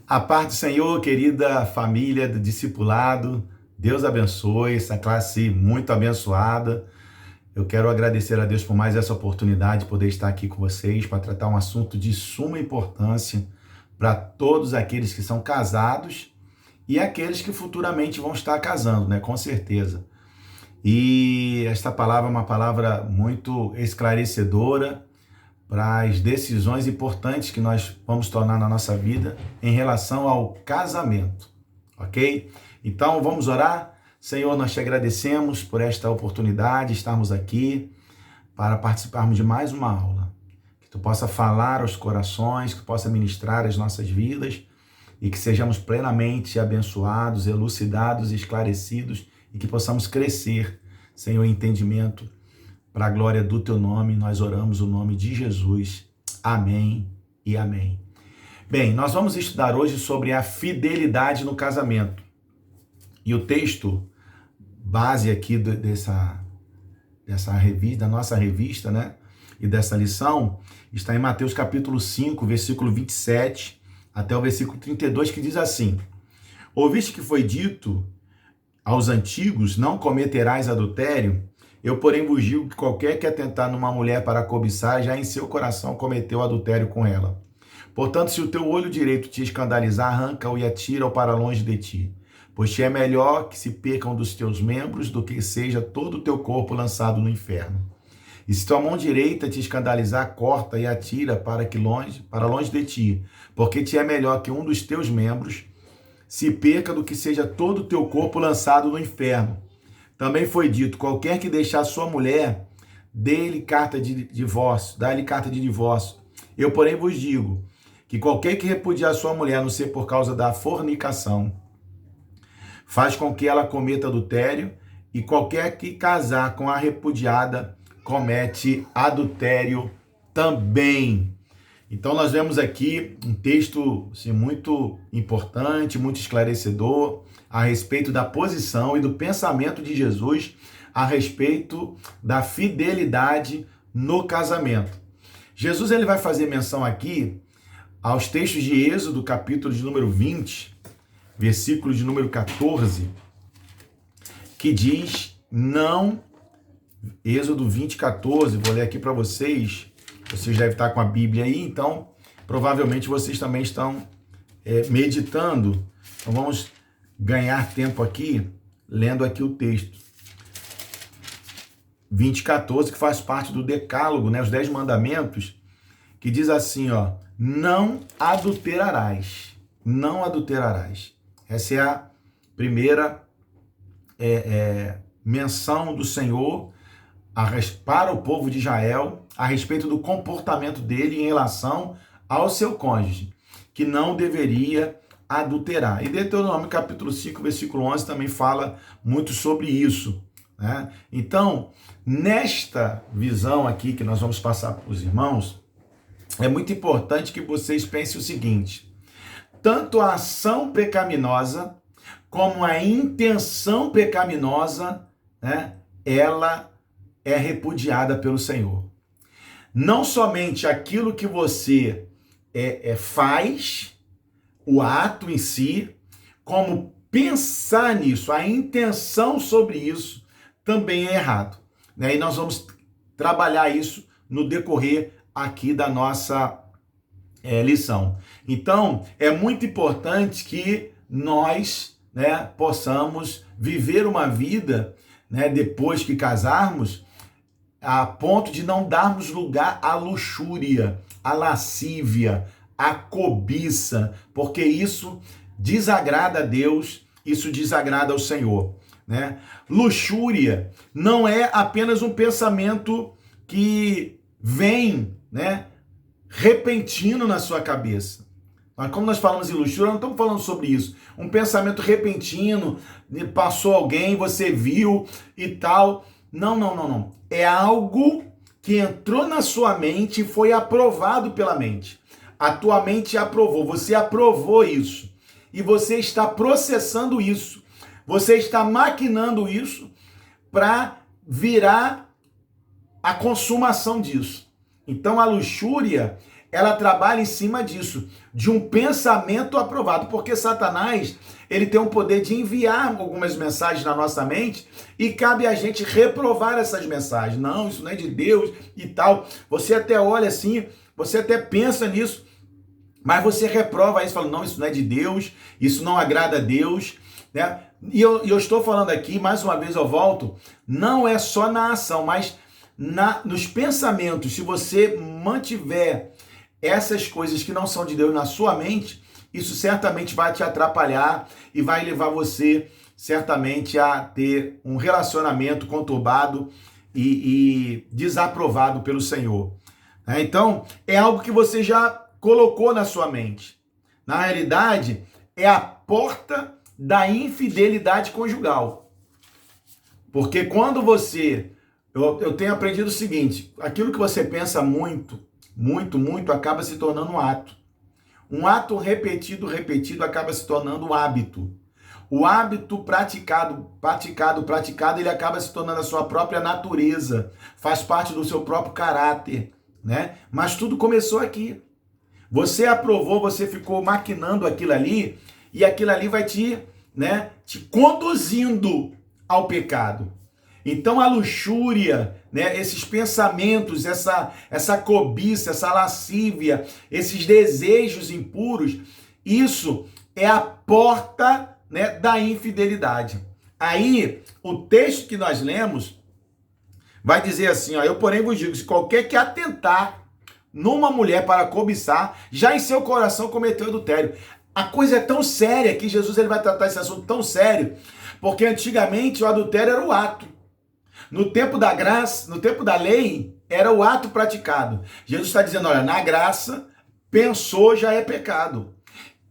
A paz do Senhor, querida família do discipulado, Deus abençoe essa classe muito abençoada. Eu quero agradecer a Deus por mais essa oportunidade de poder estar aqui com vocês para tratar um assunto de suma importância para todos aqueles que são casados e aqueles que futuramente vão estar casando, né? Com certeza. E esta palavra é uma palavra muito esclarecedora para as decisões importantes que nós vamos tornar na nossa vida em relação ao casamento, ok? Então vamos orar? Senhor, nós te agradecemos por esta oportunidade de estarmos aqui para participarmos de mais uma aula. Que tu possa falar aos corações, que tu possa ministrar as nossas vidas e que sejamos plenamente abençoados, elucidados, esclarecidos e que possamos crescer, Senhor, em entendimento. Para a glória do teu nome, nós oramos o nome de Jesus. Amém e amém. Bem, nós vamos estudar hoje sobre a fidelidade no casamento. E o texto base aqui dessa revista, da nossa revista, né? E dessa lição, está em Mateus capítulo 5, versículo 27 até o versículo 32, que diz assim: Ouviste que foi dito aos antigos, não cometerás adultério? Eu, porém, vos digo que qualquer que atentar numa mulher para cobiçar, já em seu coração cometeu adultério com ela. Portanto, se o teu olho direito te escandalizar, arranca-o e atira-o para longe de ti. Pois te é melhor que se percam dos teus membros do que seja todo o teu corpo lançado no inferno. E se tua mão direita te escandalizar, corta e atira para longe de ti. Porque te é melhor que um dos teus membros se perca do que seja todo o teu corpo lançado no inferno. Também foi dito, qualquer que deixar sua mulher, dê-lhe carta de divórcio, dá-lhe carta de divórcio. Eu, porém, vos digo, que qualquer que repudiar sua mulher, a não ser por causa da fornicação, faz com que ela cometa adultério, e qualquer que casar com a repudiada, comete adultério também. Então nós vemos aqui um texto assim, muito importante, muito esclarecedor a respeito da posição e do pensamento de Jesus a respeito da fidelidade no casamento. Jesus ele vai fazer menção aqui aos textos de Êxodo, capítulo de número 20, versículo de número 14, que diz não, Êxodo 20, 14, vou ler aqui para vocês. Vocês devem estar com a Bíblia aí, então provavelmente vocês também estão meditando. Então vamos ganhar tempo aqui, lendo aqui o texto. 20:14, que faz parte do decálogo, né, os 10 mandamentos, que diz assim, ó, não adulterarás, não adulterarás. Essa é a primeira menção do Senhor para o povo de Israel a respeito do comportamento dele em relação ao seu cônjuge, que não deveria adulterar. E Deuteronômio capítulo 5, versículo 11 também fala muito sobre isso, né? Então, nesta visão aqui que nós vamos passar para os irmãos, é muito importante que vocês pensem o seguinte: tanto a ação pecaminosa como a intenção pecaminosa, né, ela é repudiada pelo Senhor. Não somente aquilo que você faz, o ato em si, como pensar nisso, a intenção sobre isso também é errado, né? E nós vamos trabalhar isso no decorrer aqui da nossa lição. Então, é muito importante que nós, né, possamos viver uma vida, né, depois que casarmos, a ponto de não darmos lugar à luxúria, à lascívia, à cobiça, porque isso desagrada a Deus, isso desagrada ao Senhor, né? Luxúria não é apenas um pensamento que vem, né, repentino na sua cabeça. Mas como nós falamos em luxúria, não estamos falando sobre isso. Um pensamento repentino, passou alguém, você viu e tal. Não. É algo que entrou na sua mente e foi aprovado pela mente. A tua mente aprovou, você aprovou isso. E você está processando isso. Você está maquinando isso para virar a consumação disso. Então a luxúria ela trabalha em cima disso, de um pensamento aprovado, porque Satanás, ele tem o poder de enviar algumas mensagens na nossa mente e cabe a gente reprovar essas mensagens. Não, isso não é de Deus e tal. Você até olha assim, você até pensa nisso, mas você reprova isso, fala, não, isso não é de Deus, isso não agrada a Deus, né? E eu estou falando aqui, mais uma vez eu volto, não é só na ação, mas nos pensamentos. Se você mantiver essas coisas que não são de Deus na sua mente, isso certamente vai te atrapalhar e vai levar você certamente a ter um relacionamento conturbado e desaprovado pelo Senhor. Então, é algo que você já colocou na sua mente. Na realidade, é a porta da infidelidade conjugal. Porque quando você... Eu tenho aprendido o seguinte, aquilo que você pensa muito, acaba se tornando um ato. Um ato repetido, acaba se tornando um hábito. O hábito praticado, ele acaba se tornando a sua própria natureza, faz parte do seu próprio caráter, né? Mas tudo começou aqui. Você aprovou, você ficou maquinando aquilo ali, e aquilo ali vai te conduzindo ao pecado. Então a luxúria, né, esses pensamentos, essa cobiça, essa lascívia, esses desejos impuros, isso é a porta, né, da infidelidade. Aí, o texto que nós lemos vai dizer assim, ó, eu porém vos digo, se qualquer que atentar numa mulher para cobiçar, já em seu coração cometeu adultério. A coisa é tão séria que Jesus ele vai tratar esse assunto tão sério, porque antigamente o adultério era o ato. No tempo da graça, no tempo da lei, era o ato praticado. Jesus está dizendo, olha, na graça, pensou, já é pecado.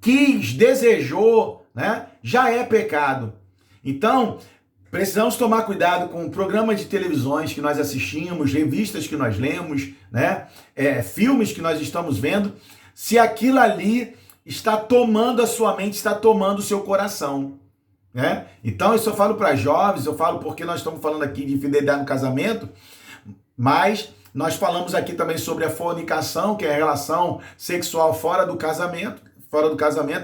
Quis, desejou, né, já é pecado. Então, precisamos tomar cuidado com programas de televisões que nós assistimos, revistas que nós lemos, né, filmes que nós estamos vendo, se aquilo ali está tomando a sua mente, está tomando o seu coração. Né? Então, isso eu falo para jovens, eu falo porque nós estamos falando aqui de infidelidade no casamento, mas nós falamos aqui também sobre a fornicação, que é a relação sexual fora do casamento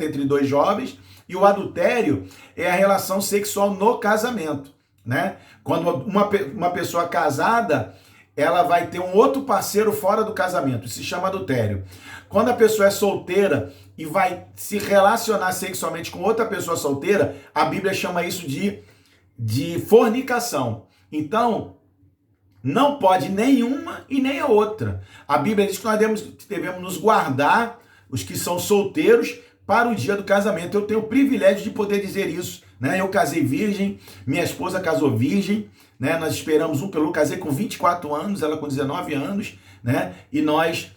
entre dois jovens, e o adultério é a relação sexual no casamento, né? Quando uma pessoa casada, ela vai ter um outro parceiro fora do casamento, isso se chama adultério. Quando a pessoa é solteira e vai se relacionar sexualmente com outra pessoa solteira, a Bíblia chama isso de fornicação. Então, não pode nenhuma e nem a outra. A Bíblia diz que nós devemos nos guardar, os que são solteiros, para o dia do casamento. Eu tenho o privilégio de poder dizer isso, né? Eu casei virgem, minha esposa casou virgem, né? Nós esperamos um pelo outro, casei com 24 anos, ela com 19 anos, né? E nós,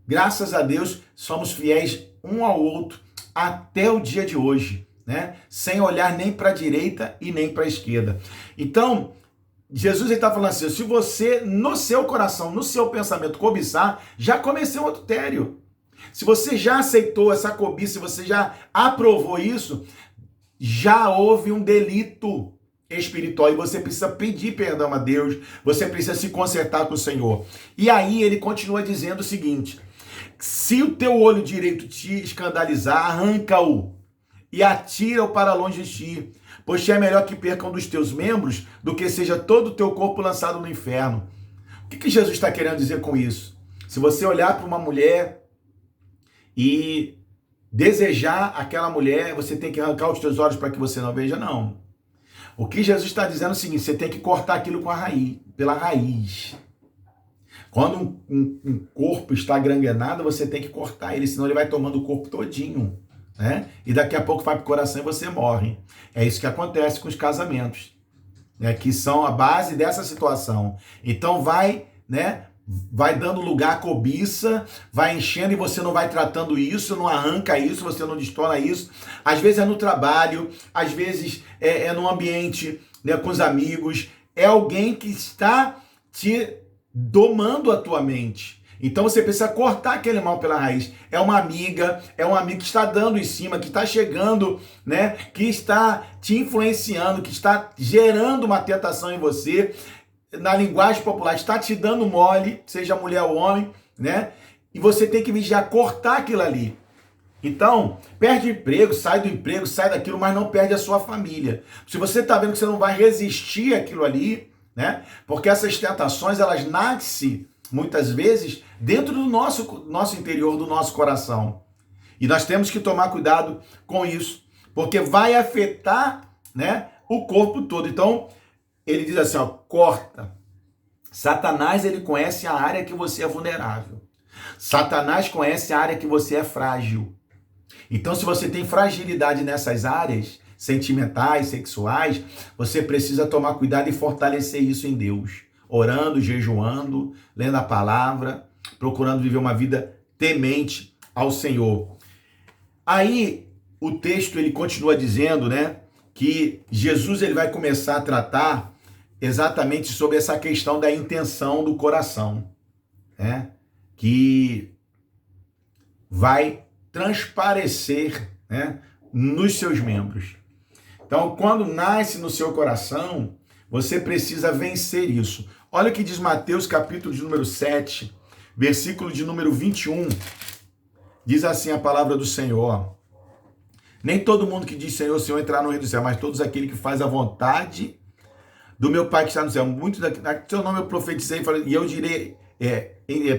graças a Deus, somos fiéis um ao outro até o dia de hoje, né? Sem olhar nem para a direita e nem para a esquerda. Então, Jesus está falando assim, se você, no seu coração, no seu pensamento, cobiçar, já cometeu um adultério. Se você já aceitou essa cobiça, se você já aprovou isso, já houve um delito espiritual e você precisa pedir perdão a Deus, você precisa se consertar com o Senhor. E aí ele continua dizendo o seguinte, se o teu olho direito te escandalizar, arranca-o e atira-o para longe de ti, pois te é melhor que perca um dos teus membros do que seja todo o teu corpo lançado no inferno. O que Jesus está querendo dizer com isso? Se você olhar para uma mulher e desejar aquela mulher, você tem que arrancar os teus olhos para que você não veja, não. O que Jesus está dizendo é o seguinte, você tem que cortar aquilo com a raiz, pela raiz. Quando um corpo está gangrenado, você tem que cortar ele, senão ele vai tomando o corpo todinho, né? E daqui a pouco vai para o coração e você morre. É isso que acontece com os casamentos, né? Que são a base dessa situação. Então vai dando lugar à cobiça, vai enchendo e você não vai tratando isso, não arranca isso, você não destona isso. Às vezes é no trabalho, às vezes é no ambiente, né, com os amigos. É alguém que está te domando a tua mente. Então você precisa cortar aquele mal pela raiz. É uma amiga, é um amigo que está dando em cima, que está chegando, né, que está te influenciando, que está gerando uma tentação em você. Na linguagem popular, está te dando mole, seja mulher ou homem, né? E você tem que vigiar, cortar aquilo ali. Então, perde emprego, sai daquilo, mas não perde a sua família. Se você está vendo que você não vai resistir àquilo ali, né? Porque essas tentações, elas nascem, muitas vezes, dentro do nosso interior, do nosso coração. E nós temos que tomar cuidado com isso, porque vai afetar, né, o corpo todo. Então, ele diz assim, ó, corta. Satanás, ele conhece a área que você é vulnerável. Satanás conhece a área que você é frágil. Então, se você tem fragilidade nessas áreas sentimentais, sexuais, você precisa tomar cuidado e fortalecer isso em Deus. Orando, jejuando, lendo a palavra, procurando viver uma vida temente ao Senhor. Aí, o texto ele continua dizendo, né, que Jesus ele vai começar a tratar exatamente sobre essa questão da intenção do coração, né, que vai transparecer, né, nos seus membros. Então, quando nasce no seu coração, você precisa vencer isso. Olha o que diz Mateus, capítulo de número 7, versículo de número 21. Diz assim a palavra do Senhor. Nem todo mundo que diz Senhor, Senhor entrará no reino do céu, mas todos aqueles que fazem a vontade do meu Pai que está no céu. Muito do seu nome eu profetizei, e eu direi,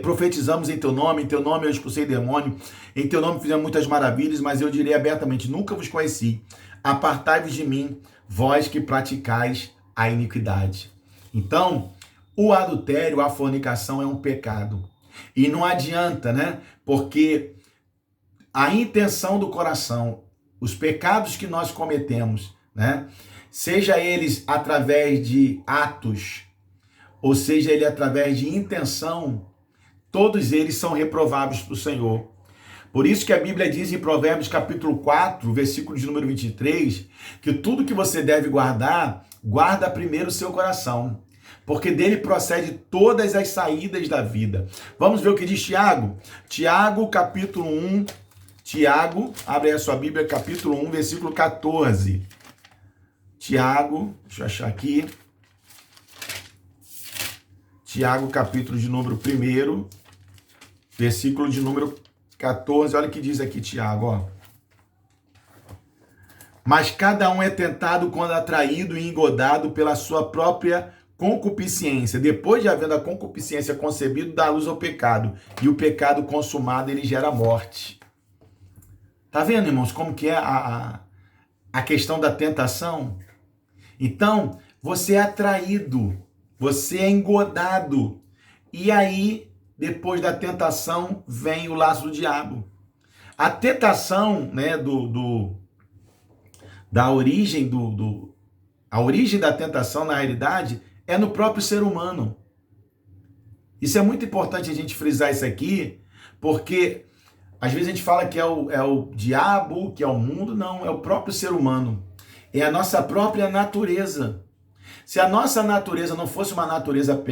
profetizamos em teu nome eu expulsei demônio, em teu nome fizemos muitas maravilhas, mas eu direi abertamente, nunca vos conheci. Apartai-vos de mim, vós que praticais a iniquidade. Então, o adultério, a fornicação é um pecado. E não adianta, né? Porque a intenção do coração, os pecados que nós cometemos, né? Seja eles através de atos, ou seja ele através de intenção, todos eles são reprováveis para o Senhor. Por isso que a Bíblia diz em Provérbios capítulo 4, versículo de número 23, que tudo que você deve guardar, guarda primeiro o seu coração, porque dele procede todas as saídas da vida. Vamos ver o que diz Tiago? Tiago, capítulo 1, Tiago, abre aí a sua Bíblia, capítulo 1, versículo 14. Tiago, deixa eu achar aqui. Tiago, capítulo de número 1, versículo de número 14. Olha o que diz aqui, Tiago, ó. Mas cada um é tentado quando atraído e engodado pela sua própria concupiscência. Depois de havendo a concupiscência concebido, dá luz ao pecado. E o pecado consumado, ele gera morte. Tá vendo, irmãos, como que é a questão da tentação? Então, você é atraído, você é engodado. E aí, depois da tentação, vem o laço do diabo. A tentação, né, da origem a origem da tentação, na realidade, é no próprio ser humano. Isso é muito importante a gente frisar isso aqui, porque às vezes a gente fala que é o diabo, que é o mundo. Não, é o próprio ser humano. É a nossa própria natureza. Se a nossa natureza não fosse uma natureza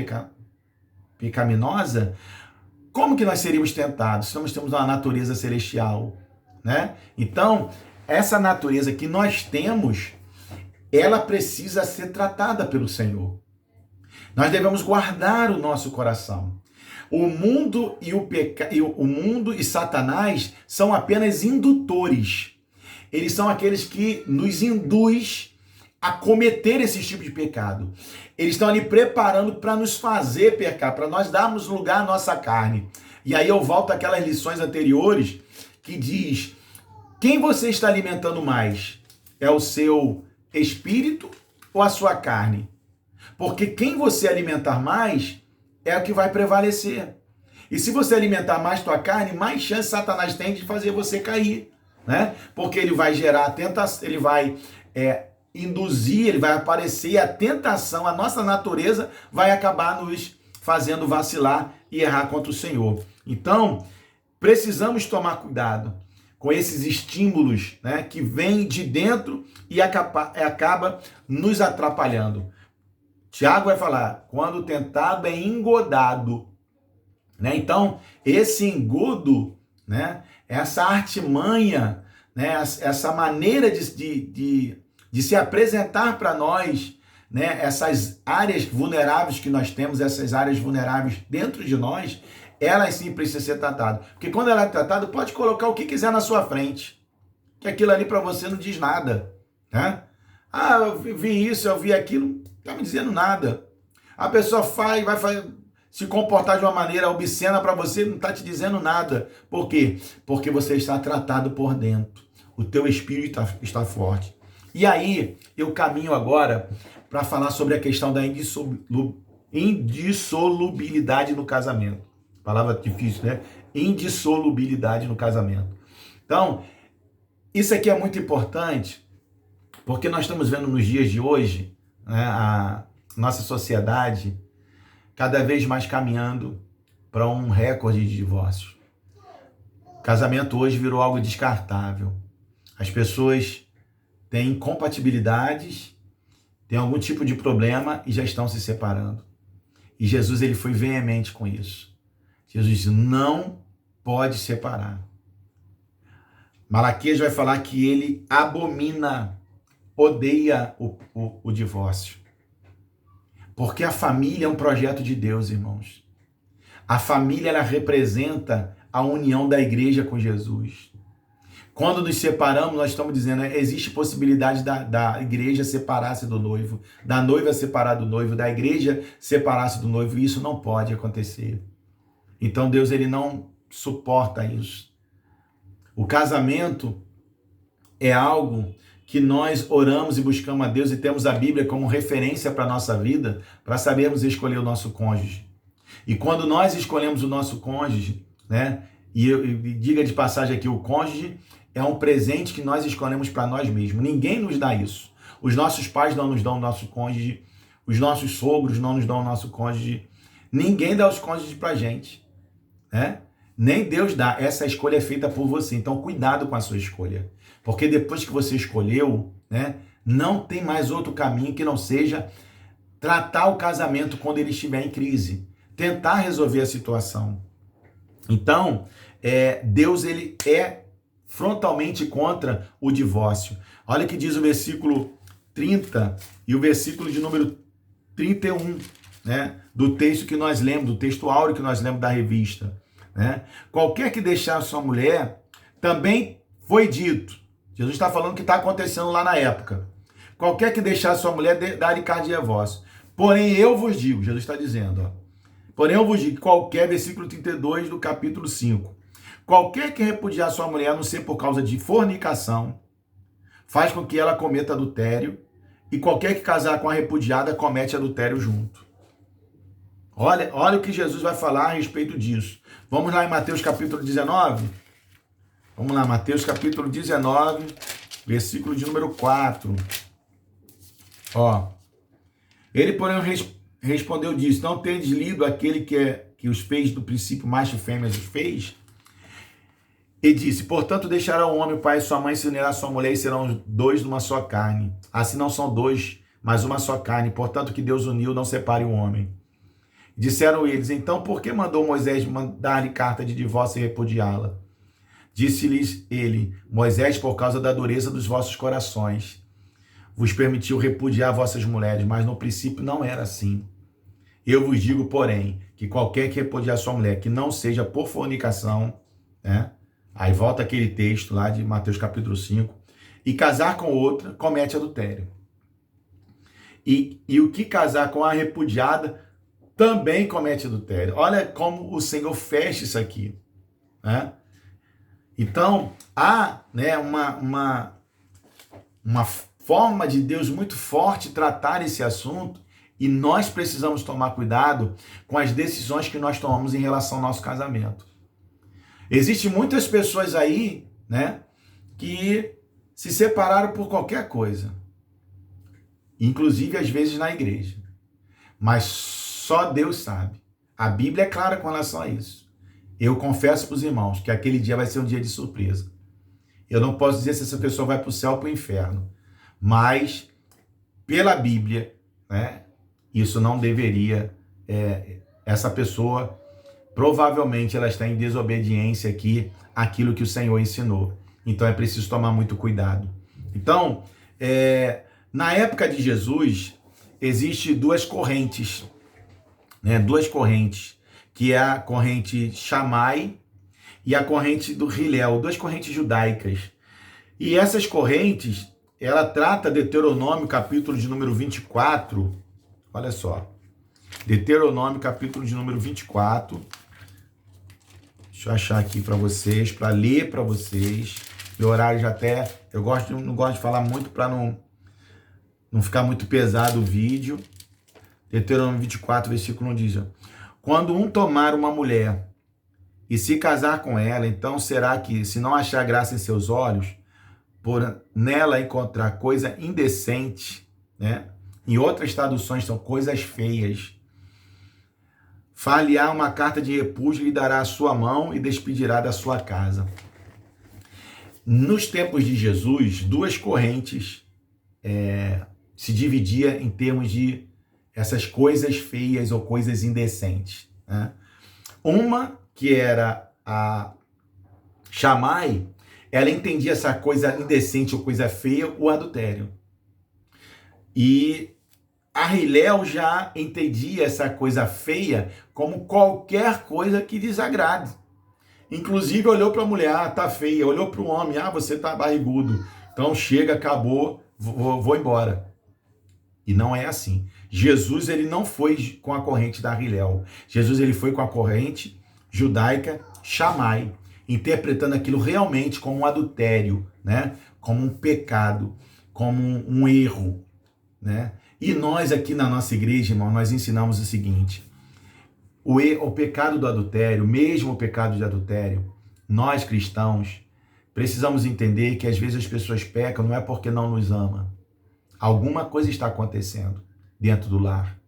pecaminosa, como que nós seríamos tentados? Se nós temos uma natureza celestial, né? Então, essa natureza que nós temos, ela precisa ser tratada pelo Senhor. Nós devemos guardar o nosso coração. O mundo o mundo e Satanás são apenas indutores. Eles são aqueles que nos induz a cometer esse tipo de pecado. Eles estão ali preparando para nos fazer pecar, para nós darmos lugar à nossa carne. E aí eu volto àquelas lições anteriores que diz: quem você está alimentando mais? É o seu espírito ou a sua carne? Porque quem você alimentar mais é o que vai prevalecer. E se você alimentar mais tua carne, mais chance Satanás tem de fazer você cair, né? Porque ele vai gerar tentação, ele vai induzir, ele vai aparecer, e a tentação, a nossa natureza vai acabar nos fazendo vacilar e errar contra o Senhor. Então, precisamos tomar cuidado com esses estímulos, né, que vêm de dentro e acaba nos atrapalhando. Tiago vai falar, quando o tentado é engodado, né? Então, esse engodo, né, essa artimanha, né, essa maneira de se apresentar para nós, né, essas áreas vulneráveis que nós temos, essas áreas vulneráveis dentro de nós, Elas sim precisam ser tratadas. Porque quando ela é tratada, pode colocar o que quiser na sua frente. Que aquilo ali para você não diz nada. Né? Ah, eu vi isso, eu vi aquilo. Não está me dizendo nada. A pessoa vai se comportar de uma maneira obscena para você, não está te dizendo nada. Por quê? Porque você está tratado por dentro. O teu espírito está forte. E aí, eu caminho agora para falar sobre a questão da indissolubilidade no casamento. Palavra difícil, né? Indissolubilidade no casamento. Então, isso aqui é muito importante, porque nós estamos vendo nos dias de hoje, né, a nossa sociedade cada vez mais caminhando para um recorde de divórcios. Casamento hoje virou algo descartável. As pessoas têm incompatibilidades, têm algum tipo de problema e já estão se separando. E Jesus, ele foi veemente com isso. Jesus disse, não pode separar. Malaquias vai falar que ele abomina, odeia o divórcio. Porque a família é um projeto de Deus, irmãos. A família, ela representa a união da igreja com Jesus. Quando nos separamos, nós estamos dizendo, existe possibilidade da igreja separar-se do noivo, da noiva separar do noivo, da igreja separar-se do noivo, e isso não pode acontecer. Então Deus, ele não suporta isso. O casamento é algo que nós oramos e buscamos a Deus e temos a Bíblia como referência para a nossa vida, para sabermos escolher o nosso cônjuge. E quando nós escolhemos o nosso cônjuge, né? E diga de passagem aqui, o cônjuge é um presente que nós escolhemos para nós mesmos. Ninguém nos dá isso. Os nossos pais não nos dão o nosso cônjuge, os nossos sogros não nos dão o nosso cônjuge. Ninguém dá os cônjuges para a gente, né? Nem Deus dá. Essa escolha é feita por você. Então, cuidado com a sua escolha. Porque depois que você escolheu, né, não tem mais outro caminho que não seja tratar o casamento quando ele estiver em crise. Tentar resolver a situação. Então, Deus, ele é frontalmente contra o divórcio. Olha o que diz o versículo 30 e o versículo de número 31, né, do texto que nós lemos, do texto áureo que nós lemos da revista. Né? Qualquer que deixar sua mulher, também foi dito. Jesus está falando que está acontecendo lá na época. Qualquer que deixar sua mulher, dá-lhe carta de divórcio. Porém, eu vos digo, Jesus está dizendo, ó, porém eu vos digo, qualquer, versículo 32 do capítulo 5, qualquer que repudiar sua mulher, a não ser por causa de fornicação, faz com que ela cometa adultério, e qualquer que casar com a repudiada, comete adultério junto. Olha o que Jesus vai falar a respeito disso. Vamos lá em Mateus capítulo 19? Vamos lá, Mateus capítulo 19, versículo de número 4. Ó, ele, porém, respondeu e disse, não tendes lido aquele que os fez do princípio, macho e fêmea os fez? E disse, portanto, deixará o homem, o pai e sua mãe, se unirá a sua mulher, e serão dois numa só carne. Assim não são dois, mas uma só carne. Portanto, que Deus uniu, não separe o homem. Disseram eles, então por que mandou Moisés mandar-lhe carta de divórcio e repudiá-la? Disse-lhes ele, Moisés, por causa da dureza dos vossos corações, vos permitiu repudiar vossas mulheres, mas no princípio não era assim. Eu vos digo, porém, que qualquer que repudiar sua mulher, que não seja por fornicação, né? Aí volta aquele texto lá de Mateus capítulo 5, e casar com outra, comete adultério. E o que casar com a repudiada, também comete adultério. Olha como o Senhor fecha isso aqui, né? Então, há, né, uma forma de Deus muito forte tratar esse assunto, e nós precisamos tomar cuidado com as decisões que nós tomamos em relação ao nosso casamento. Existem muitas pessoas aí, né, que se separaram por qualquer coisa, inclusive às vezes na igreja, mas só Deus sabe. A Bíblia é clara com relação a isso. Eu confesso para os irmãos que aquele dia vai ser um dia de surpresa. Eu não posso dizer se essa pessoa vai para o céu ou para o inferno, mas pela Bíblia, né, isso não deveria, essa pessoa provavelmente ela está em desobediência aqui àquilo que o Senhor ensinou. Então é preciso tomar muito cuidado. Então, na época de Jesus, existem duas correntes, né? Duas correntes que é a corrente Shammai e a corrente do Hillel, duas correntes judaicas. E essas correntes, ela trata Deuteronômio, capítulo de número 24, olha só, Deuteronômio, capítulo de número 24, deixa eu achar aqui para vocês, para ler para vocês, meu horário já até, não gosto de falar muito para não ficar muito pesado o vídeo. Deuteronômio 24, versículo 1 diz, quando um tomar uma mulher e se casar com ela, então será que, se não achar graça em seus olhos, por nela encontrar coisa indecente, né? Em outras traduções são coisas feias, far-lhe-á uma carta de repúdio, lhe dará a sua mão e despedirá da sua casa. Nos tempos de Jesus, duas correntes se dividiam em termos de essas coisas feias ou coisas indecentes, né? Uma, que era a Shammai, ela entendia essa coisa indecente ou coisa feia, o adultério. E a Hillel já entendia essa coisa feia como qualquer coisa que desagrade. Inclusive olhou para a mulher, tá feia, olhou para o homem, você tá barrigudo, então chega, acabou, vou embora. E não é assim. Jesus, ele não foi com a corrente da Hillel. Jesus, ele foi com a corrente judaica Shammai, interpretando aquilo realmente como um adultério, né? Como um pecado, como um erro, né? E nós aqui na nossa igreja, irmão, nós ensinamos o seguinte: o pecado do adultério, mesmo o pecado de adultério, nós cristãos precisamos entender que às vezes as pessoas pecam não é porque não nos amam. Alguma coisa está acontecendo dentro do lar.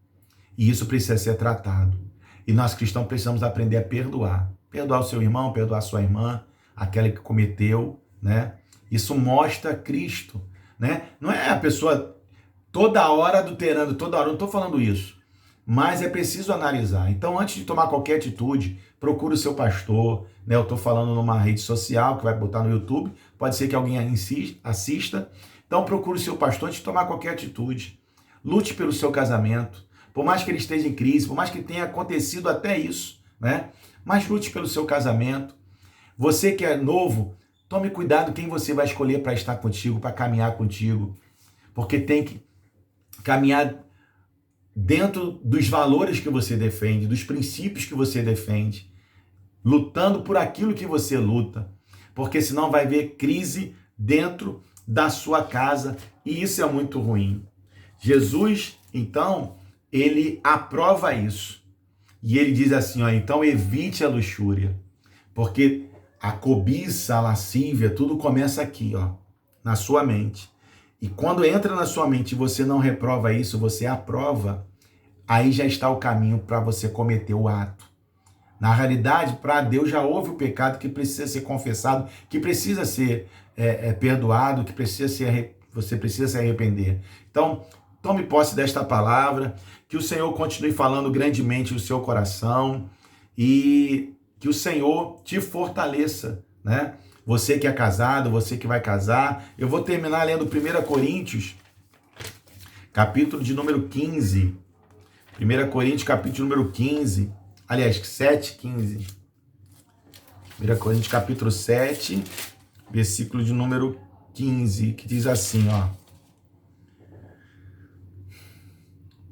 E isso precisa ser tratado. E nós cristãos precisamos aprender a perdoar. Perdoar o seu irmão, perdoar a sua irmã, aquela que cometeu, né? Isso mostra Cristo, né? Não é a pessoa toda hora adulterando, toda hora, não estou falando isso. Mas é preciso analisar. Então, antes de tomar qualquer atitude, procure o seu pastor, né? Eu estou falando numa rede social que vai botar no YouTube, pode ser que alguém assista. Então, procure o seu pastor antes de tomar qualquer atitude. Lute pelo seu casamento. Por mais que ele esteja em crise, por mais que tenha acontecido até isso, né? Mas lute pelo seu casamento. Você que é novo, tome cuidado quem você vai escolher para estar contigo, para caminhar contigo. Porque tem que caminhar dentro dos valores que você defende, dos princípios que você defende, lutando por aquilo que você luta. Porque senão vai haver crise dentro da sua casa, e isso é muito ruim. Jesus, então, ele aprova isso. E ele diz assim, então evite a luxúria, porque a cobiça, a lascívia, tudo começa aqui, na sua mente. E quando entra na sua mente e você não reprova isso, você aprova, aí já está o caminho para você cometer o ato. Na realidade, para Deus já houve o pecado que precisa ser confessado, que precisa ser perdoado, que você precisa se arrepender. Então, tome posse desta palavra, que o Senhor continue falando grandemente no seu coração e que o Senhor te fortaleça, né? Você que é casado, você que vai casar. Eu vou terminar lendo 1 Coríntios, capítulo de número 15. 1 Coríntios, capítulo número 15. Aliás, 7, 15. 1 Coríntios, capítulo 7, versículo de número 15, que diz assim,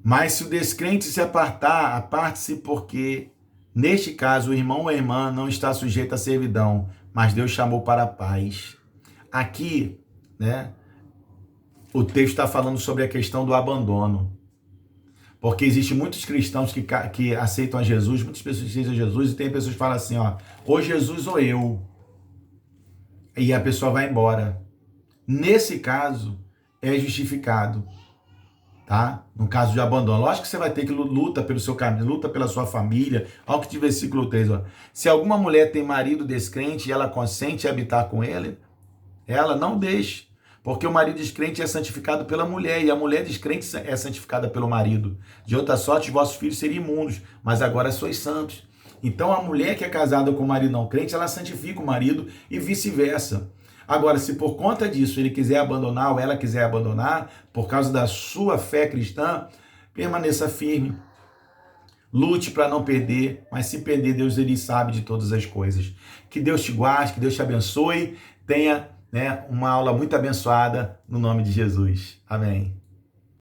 Mas se o descrente se apartar, aparte-se, porque, neste caso, o irmão ou a irmã não está sujeito à servidão, mas Deus chamou para a paz. Aqui, né, o texto está falando sobre a questão do abandono. Porque existem muitos cristãos que aceitam a Jesus, muitas pessoas aceitam a Jesus, e tem pessoas que falam assim, ou Jesus ou eu. E a pessoa vai embora. Nesse caso, é justificado, tá? No caso de abandono. Lógico que você vai ter que lutar pelo seu caminho, luta pela sua família. Olha o que diz versículo 3, Se alguma mulher tem marido descrente e ela consente habitar com ele, ela não deixe. Porque o marido descrente é santificado pela mulher, e a mulher descrente é santificada pelo marido. De outra sorte, os vossos filhos seriam imundos, mas agora sois santos. Então, a mulher que é casada com o marido não crente, ela santifica o marido e vice-versa. Agora, se por conta disso ele quiser abandonar, ou ela quiser abandonar, por causa da sua fé cristã, permaneça firme. lute para não perder, mas se perder, Deus ele sabe de todas as coisas. Que Deus te guarde, que Deus te abençoe, tenha, né, uma aula muito abençoada no nome de Jesus. Amém.